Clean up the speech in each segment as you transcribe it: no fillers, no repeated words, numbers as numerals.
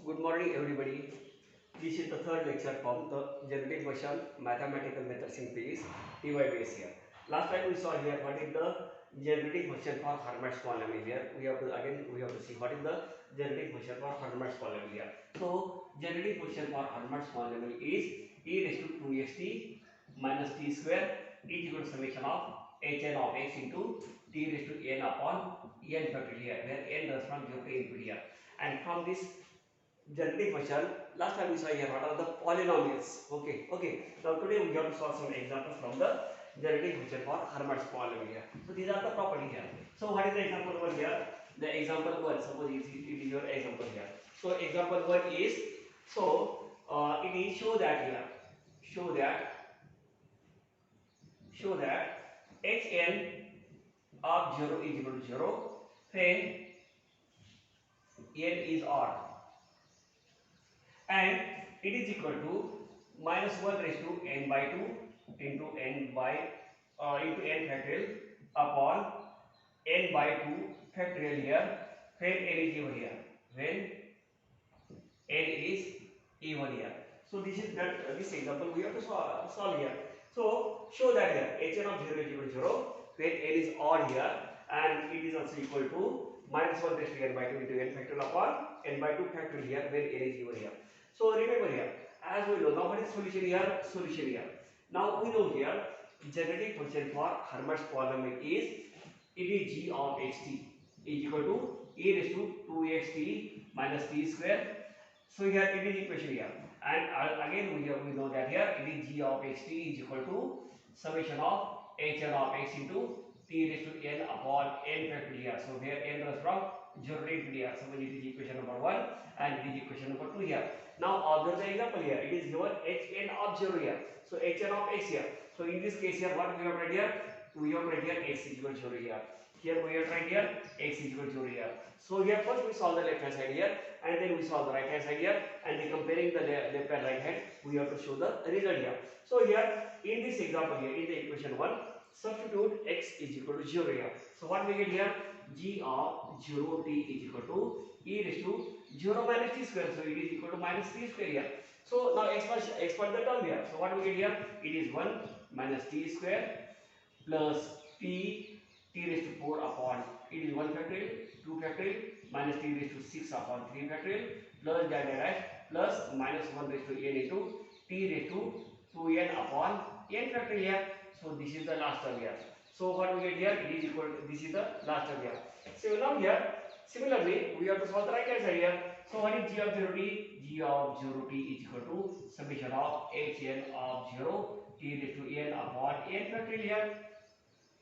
Good morning, everybody. This is the third lecture from the generative question mathematical methods in physics TYBS here. Last time we saw here what is the generative question for Hermite's polynomial here. We have to see what is the generative question for Hermite's polynomial here. So generative question for Hermite's polynomial is e raised to 2xt minus t square is equal to summation of hn of x into t raised to n upon n factorial here, where n runs from 0 to infinity here. And from this generative question, last time we saw here what are the polynomials. Okay. Now today we have to solve some examples from the generative question for Hermite's polynomial here. So these are the properties here. So what is the example one here? The example one, suppose it is your example here. So example one is, it is show that hn of 0 is equal to 0 when n is odd, and it is equal to minus 1 raised to n by 2 into n factorial upon n by 2 factorial here when n is even here, So this is that this example we have to solve here. So show that here hn of 0 is equal to 0 when n is odd here, and it is also equal to minus 1 raised to n by 2 into n factorial upon n by 2 factorial here when n is even here. So remember here, as we know, now what is solution here? Solution here. Now we know here, generative function for Hermite's polynomial is, it is g of xt is equal to e raised to 2xt minus t square. So here it is equation here, and again we know that here it is g of xt is equal to summation of hn of x into t raised to n upon n factorial here. So where n runs from 0 to infinity here. So it is equation number 1 and it is equation number 2 here. Now observe the example here. It is given hn of 0 here. So hn of x here. So in this case here, what we have written here? We have written here x is equal to 0 here. Here we have written here x is equal to 0 here. So here first we solve the left hand side here, and then we solve the right hand side here, and then comparing the left and right hand, we have to show the result here. So here in this example here, in the equation 1, substitute x is equal to 0 here. So what we get here? G of 0 t is equal to e raised to 0 minus t square. So it is equal to minus t square here. So now expand the term here. So what we get here? It is 1 minus t square plus t raised to 4 upon, it is 1 factorial, 2 factorial, minus t raised to 6 upon 3 factorial, plus dash plus minus 1 raised to n into t raised to 2n upon n factorial here. So this is the last term here. So what we get here? It is equal to, this is the last term here. So now here, similarly, we have to solve the right hand side here. So what is g of 0 t? G of 0 t is equal to summation of hn of 0 t raised to n upon n factorial here.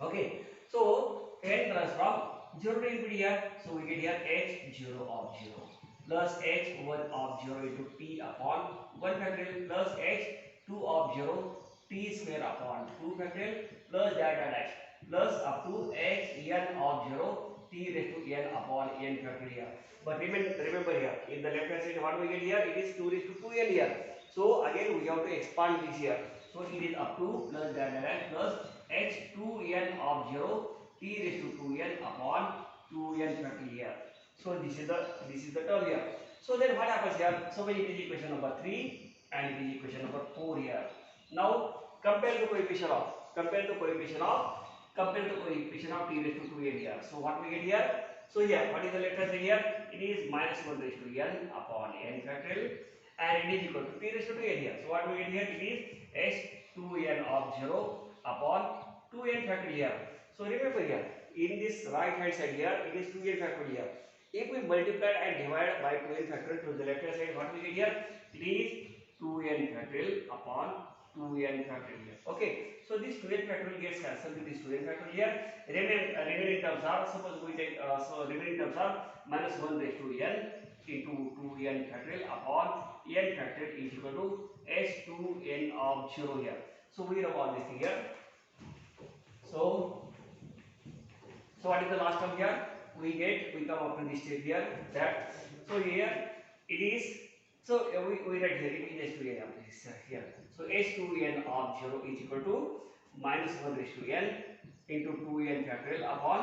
Okay. So n runs from 0 to infinity here. So we get here h0 of 0 plus h1 of 0 into t upon 1 factorial plus h2 of 0 t square upon 2 factorial plus dash plus up to hn of 0 t raised to n upon n factorial here. But remember here, in the left hand side what we get here? It is 2 raised to 2n here. So again we have to expand this here. So it is up to plus dash plus h2n of 0 t raised to 2n upon 2n factorial here. So this is the term here. So then what happens here? So when it is equation number 3 and it is equation number 4 here. Now compare the coefficient of t raised to 2n here. So what we get here? So here, what is the left hand side here? It is minus 1 raised to n upon n factorial, and it is equal to t raised to 2n here. So what we get here? It is h2n of 0 upon 2n factorial here. So remember here, in this right hand side here, it is 2n factorial here. If we multiply and divide by 2n factorial to the left hand side, what we get here? It is 2n factorial upon 2n factorial here. Okay, so this 2n factorial gets cancelled with this 2n factorial here. Remaining terms are, suppose we take, remaining terms are minus 1 raised to n into 2n factorial upon n factorial is equal to h2n of 0 here. So we have all this thing here. So what is the last term here? We come up to this step here, that, so here it is, so we write here, it is h2n here. So h2n of 0 is equal to minus 1 raised to n into 2n factorial upon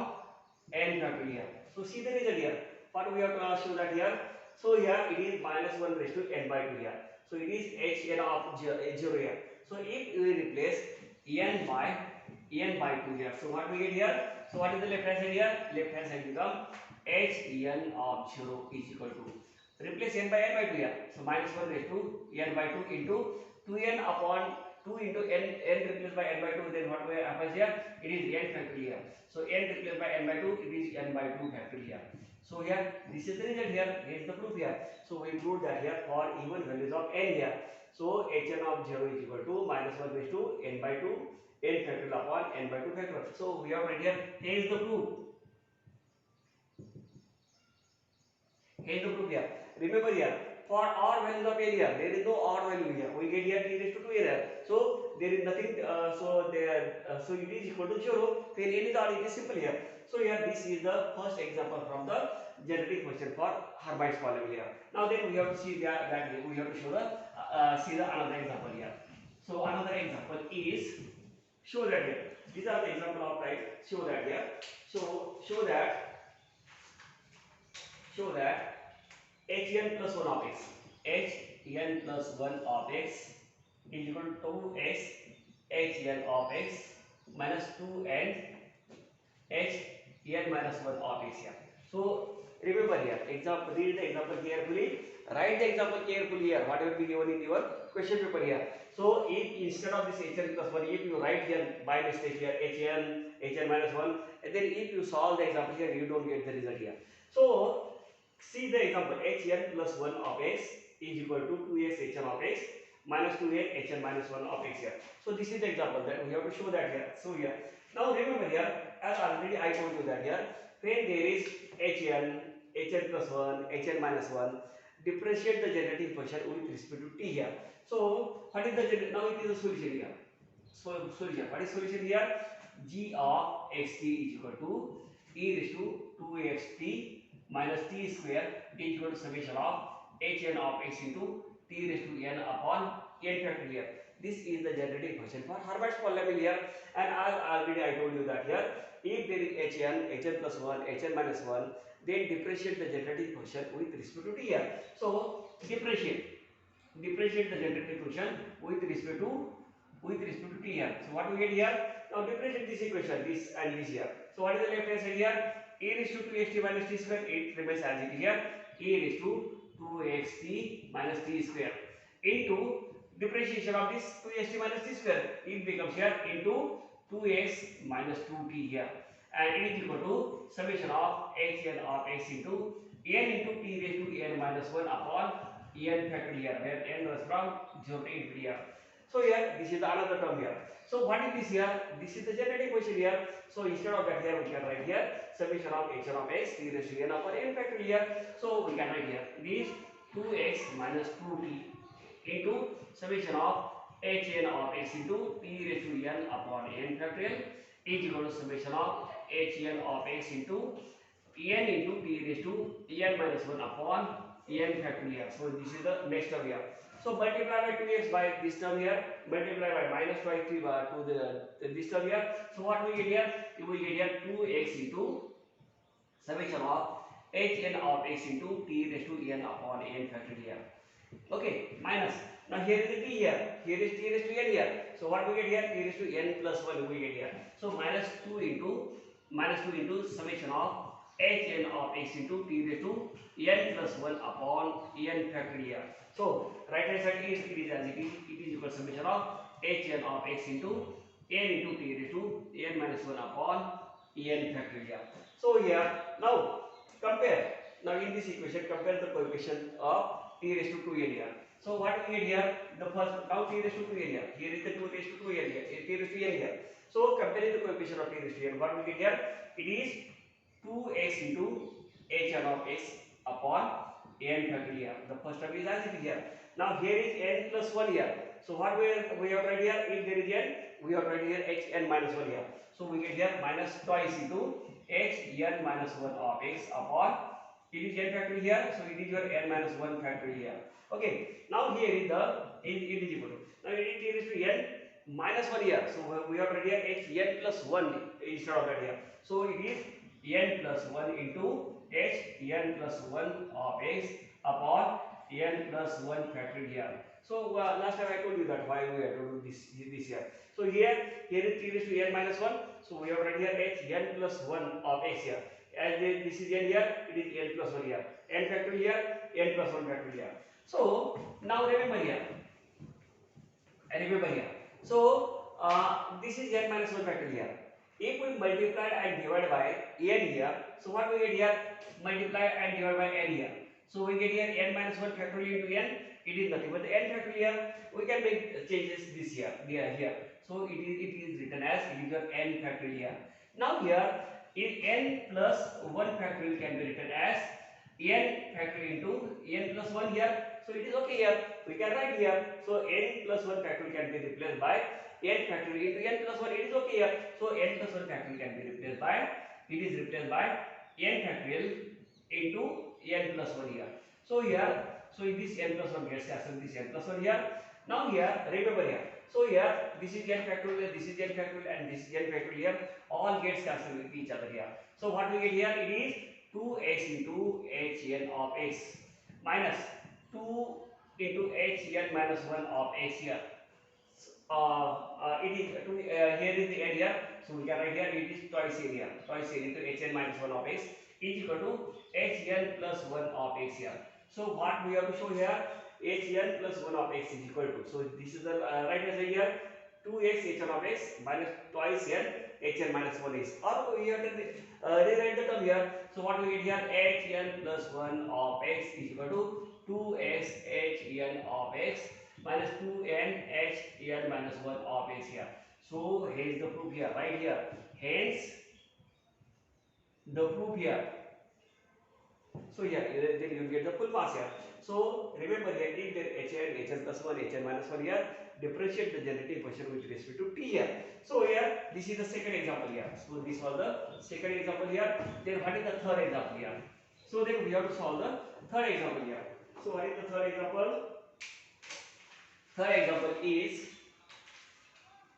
n factorial here. So see the result here. What we have to show that here? So here it is minus 1 raised to n by 2 here. So it is hn of 0 here. So if we replace n by 2 here, so what we get here? So what is the left hand side here? Left hand side become hn of 0 is equal to, replace n by 2 here. So minus 1 raised to n by 2 into 2n upon 2 into n replaced by n by 2, then what will happen here? It is n factorial here. So n replaced by n by 2, it is n by 2 factorial here. So here this is the result here. Here is the proof here. So we proved that here for even values of n here. So hn of 0 is equal to minus 1 raised to n by 2 n factorial upon n by 2 factorial. So we have right here. Here is the proof. Here is the proof here. Remember here, for odd values of n here, there is no odd value here. We get here t raised to 2 here. So there is nothing. So it is equal to 0. Then n is odd. It is simple here. So here this is the first example from the generative function for Hermite's polynomial here. Now then we have to see that we have to show the another example here. So another example is show that here. These are the example of type show that here. So show that hn plus 1 of x, hn plus 1 of x is equal to 2x hn of x minus 2n hn minus 1 of x here. So remember here, example, read the example carefully, write the example carefully here, whatever be given in your question paper here. So if instead of this hn plus 1, if you write here by mistake here hn minus 1, and then if you solve the example here, you don't get the result here. So see the example, hn plus 1 of x is equal to 2x hn of x minus 2n hn minus 1 of x here. So this is the example that we have to show that here. So here, now remember here, as already I told you that here, when there is hn plus 1, hn minus 1, differentiate the generating function with respect to t here. So what is the now it is a solution here. So solution, what is solution here? G of xt is equal to e raised to 2xt minus t square is equal to summation of hn of x into t raised to n upon n factorial here. This is the generating function for Hermite's polynomial here, and as already I told you that here, if there is hn plus 1, hn minus 1, then differentiate the generating function with respect to t here. So differentiate the generating function with respect to t here. So what we get here? Now differentiate this equation, this and this here. So what is the left hand side here? E raised to 2xt minus t square, it remains as it is here. E raised to 2xt minus t square into differentiation of this 2xt minus t square, it becomes here into 2x minus 2t here, and it is equal to summation of hn of x into n into t raised to n minus 1 upon n factorial here, where n was from 0 to infinity here. So here this is another term here. So what is this here? This is the generating function here. So instead of that here, we can write here summation of hn of x t raised to n upon n factorial here. So we can write here this 2x minus 2t into summation of hn of x into t raised to n upon n factorial is equal to summation of hn of x into n into t raised to n minus 1 upon n factorial here. So this is the next term here. So multiply by 2x by this term here, multiply by minus 5t to this term here. So what we get here? We will get here 2x into summation of hn of x into t raised to n upon n factorial here. Okay, minus. Now here is the t here. Here is t raised to n here. So what we get here? T raised to n plus 1 we get here. So minus 2 into summation of hn of x into t raised to n plus 1 upon n factorial here. So right hand side is it is as it is. It is equal to summation of hn of x into n into t raised to n minus 1 upon n factorial here. So here now compare. Now in this equation compare the coefficient of t raised to 2n here. So what we get here? The first, now t raised to 2n here. Here is the 2 raised to 2n here. T raised to n here. So comparing the coefficient of t raised to n, what we get here? It is 2x into hn of x upon n factorial here. The first term is as it is here. Now here is n plus 1 here. So what we have right here? If there is n, we have right here hn minus 1 here. So we get here minus twice into hn minus 1 of x upon, it is n factorial here, so it is your n minus 1 factorial here. Okay, now here is the it is equal to, now it is to n minus 1 here. So we have right here hn plus 1 instead of that here. So it is n plus 1 into h n plus 1 of x upon n plus 1 factorial here. So last time I told you that why we have to do this here. So here is 3 raised to n minus 1. So we have write here h n plus 1 of x here. As this is n here, it is n plus 1 here. N factorial here, n plus 1 factorial here. So now remember here. So this is n minus 1 factorial here. If we multiply and divide by n here, so what we get here? Multiply and divide by n here. So we get here n minus 1 factorial into n. It is nothing but the n factorial here. We can make changes this here, here. So it is written as it is your n factorial here. Now here n plus 1 factorial can be written as n factorial into n plus 1 here. So it is okay here. We can write here. So n plus 1 factorial can be replaced by n factorial into n plus 1. It is okay here. So n plus 1 factorial can be replaced by n factorial into n plus 1 here. So here, so this n plus 1 gets cancelled, this n plus 1 here. Now here, remember here. So here, this is n factorial, this is n factorial, and this is n factorial here. All gets cancelled with each other here. So what we get here? It is 2x into hn of x minus 2 into hn minus 1 of x here. It is here is the n here. So we can write here it is twice n here. Twice n into hn minus 1 of x is equal to hn plus 1 of x here. So what we have to show here? hn plus 1 of x is equal to. So this is the right answer here. 2x hn of x minus twice n hn minus 1 x. Or we have to rewrite the term here. So what we get here? hn plus 1 of x is equal to 2x hn of x minus 2n hn minus 1 of x here. So here is the proof here, right here. Hence the proof here. So yeah, then you get the full mass here. So remember here, if there hn plus 1, hn minus 1 here, differentiate the generating function with respect to t here. So here, this is the second example here. So this was the second example here. Then what is the third example here? So then we have to solve the third example here. So what is the third example? Third example is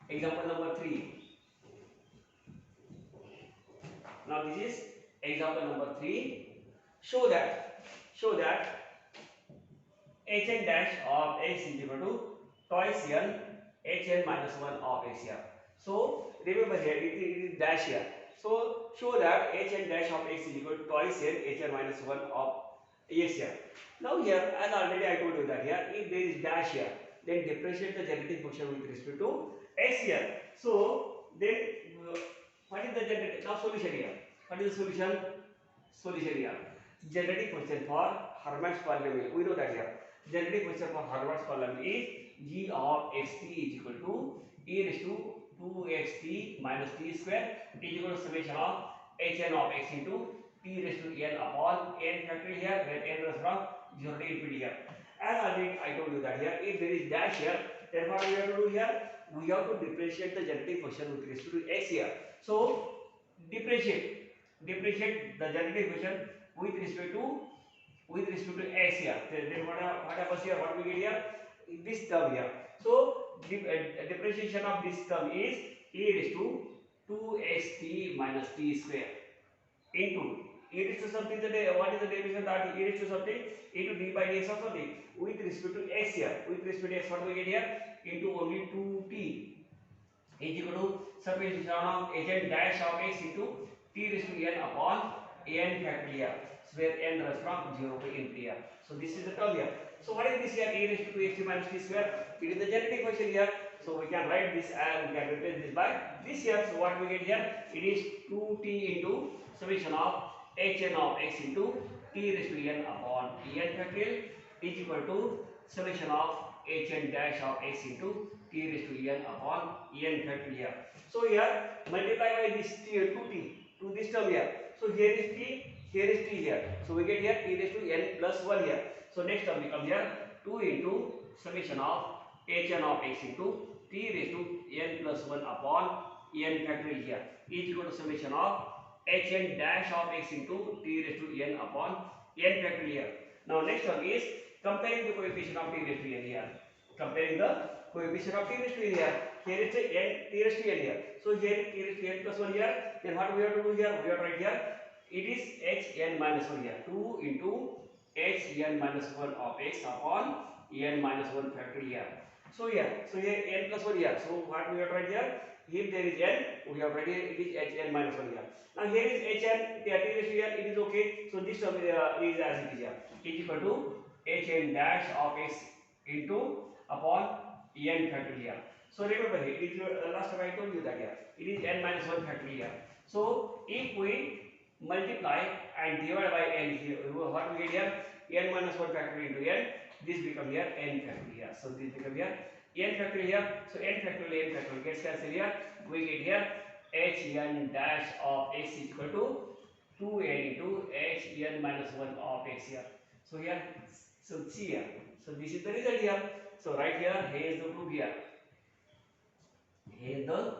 example number 3. Now this is example number 3. Show that hn dash of x is equal to twice n hn minus 1 of x here. So remember here it is dash here. So show that hn dash of x is equal to twice n hn minus 1 of x here. Now here, as already I told you that here, if there is dash here, then differentiate the generating function with respect to x here. So then what is the generating now solution here? What is the solution? Solution here. Generating function for Hermann's polynomial. We know that here. Generating function for Hermann's polynomial is g of xt is equal to e raised to 2xt minus t square is equal to summation of hn of x into t raised to n upon n factorial here, where n is from 0 to infinity here. As already I told you that here, if there is dash here, then what we have to do here? We have to differentiate the generating function with respect to x here. So differentiate the generating function with respect to x here. Then what happens here? What we get here? This term here. So differentiation of this term is e raised to 2xt minus t square into e raised to something. What is the derivation that e raised to something? E to d by dx of something with respect to x here. With respect to x, what we get here? Into only 2t is equal to summation of hn dash of x into t raised to n upon n factorial, where n runs from 0 to infinity here. So this is the term here. So what is this here? E raised to 2xt minus t square. It is the generating function here. So we can write this and we can replace this by this here. So what we get here? It is 2t into summation of hn of x into t raised to n upon n factorial is equal to summation of hn dash of x into t raised to n upon n factorial here. So here multiply by this 2t to this term here. So here is t, here is t here. So we get here t raised to n plus 1 here. So next term becomes here 2 into summation of hn of x into t raised to n plus 1 upon n factorial here is equal to summation of hn dash of x into t raised to n upon n factorial here. Now next one is comparing the coefficient of t raised to n here. Comparing the coefficient of t raised to n here. Here is t raised to n here. So here is t raised to n plus 1 here. Then what we have to do here? We have to write here it is hn minus 1 here. 2 into hn minus 1 of x upon n minus 1 factorial here. So here n plus 1 here. So what we have to write here? If there is n, we have written it is hn minus 1 here. Now here is hn, the raised to n, it is okay. So this term is as it is here. It is equal to hn dash of x into upon n factorial here. So remember here, it is last time I told you that here, it is n minus 1 factorial here. So if we multiply and divide by n here, what we get here? N minus 1 factorial into n, this become here n factorial here. So this become here n factorial here. So n factorial gets cancelled here. We get here hn dash of x is equal to 2n into hn minus 1 of x here. So here, so see here. So this is the result here. So right here is the proof here. Here is the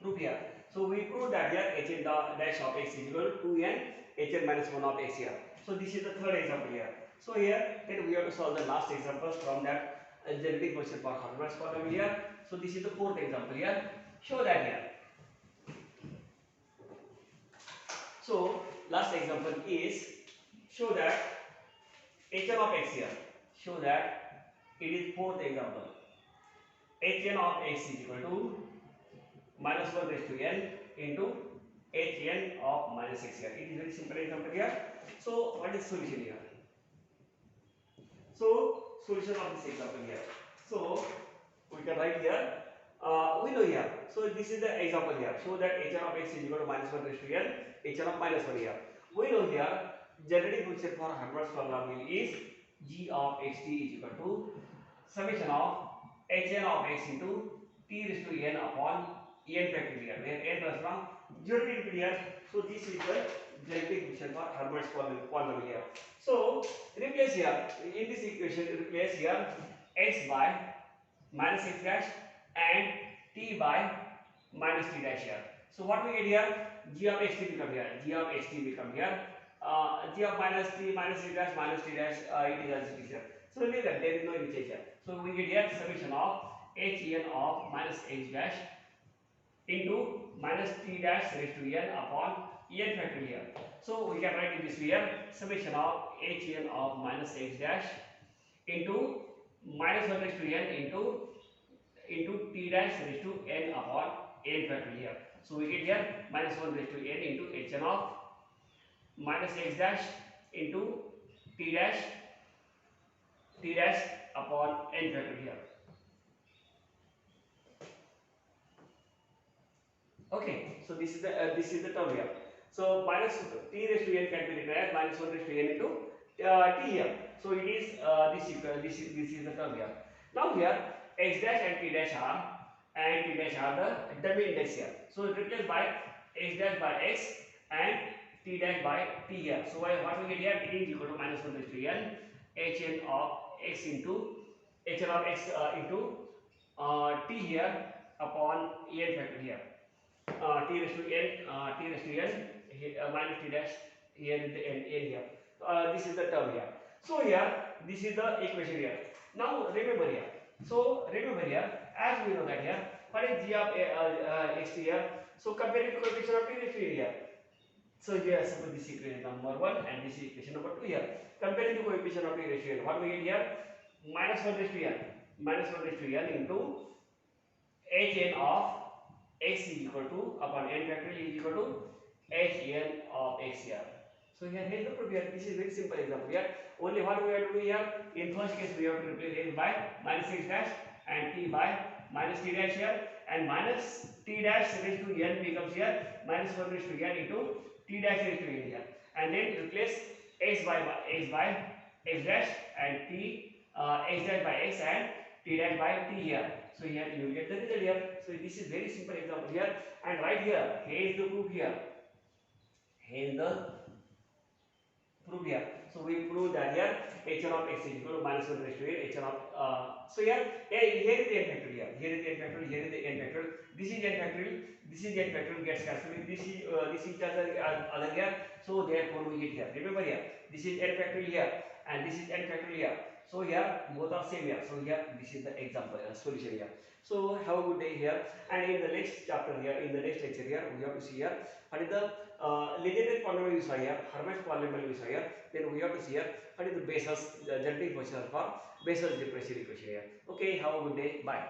proof here. So we prove that here hn dash of x is equal to 2n hn minus 1 of x here. So this is the third example here. So here then we have to solve the last examples from that genetic function for Harvard's problem here. So this is the fourth example here. Show that here. So last example is show that hn of x here. Show that it is fourth example. hn of x is equal to minus 1 raised to n into hn of minus x here. It is very simple example here. So what is solution here? So solution of this example here. So we can write here. We know here. So this is the example here. Show that hn of x is equal to minus 1 raised to n hn of minus 1 here. We know here generating function for Harvard's polynomial is g of xt is equal to summation of hn of x into t raised to n upon n factorial here, where n was from 0 to infinity here. So this is the generating function for Harvard's polynomial here. So replace here in this equation, replace here x by minus x dash and t by minus t dash here. So what we get here? G of xt become here. G of xt become here. G of minus t minus t dash it is as it is here. So leave that, there is no any change here. So we get here summation of hn of minus x dash into minus t dash raised to n upon n factorial here. So we can write in this way here summation of hn of minus x dash into minus 1 raised to n into t dash raised to n upon n factorial here. So we get here minus 1 raised to n into hn of minus x dash into t dash upon n factorial here. Okay, so this is the term here. So minus t raised to n can be written as minus 1 raised to n into t here. So it is this is the term here. Now here x dash and t dash are the dummy index here. So replace by x dash by x and t dash by t here. So what we get here? It is equal to minus 1 raised to n hn of x into t here upon n factor here. T raised to n minus t dash here in the n here. This is the term here. So here this is the equation here. Now remember here. So remember here, as we know that here, what is g of x here? So compare the coefficient of t raised to n here. So here suppose this equation number 1 and this equation number 2 here. Comparing the coefficient of t raised to n, what we get here? Minus 1 raised to n. Minus 1 raised to n into hn of x is equal to upon n factorial is equal to hn of x here. So here is the proof here. This is very simple example here. Only what we have to do here? In first case we have to replace x by minus x dash and t by minus t dash here, and minus t dash raised to n becomes here minus 1 raised to n into t dash raised to n here, and then replace x by x dash and t x dash by x and t dash by t here. So here you will get the result here. So this is very simple example here, and right here is the proof here. Here is the proof here. So we prove that here hn of x is equal to minus 1 raised to n hn of so here is the n factorial here. Here is the n factorial. Here is the n factorial. This is n factorial. This is n factorial gets cancelled. This is other here. So therefore we get here. Remember here. This is n factorial here and this is n factorial here. So here both are same here. So here this is the example solution here. So have a good day here. And in the next chapter here, in the next lecture here, we have to see here what is the legendary polynomial we saw here, Hermite polynomial we saw here. Then we have to see here what is the basis, the genetic position for basis differential equation here. Okay, have a good day. Bye.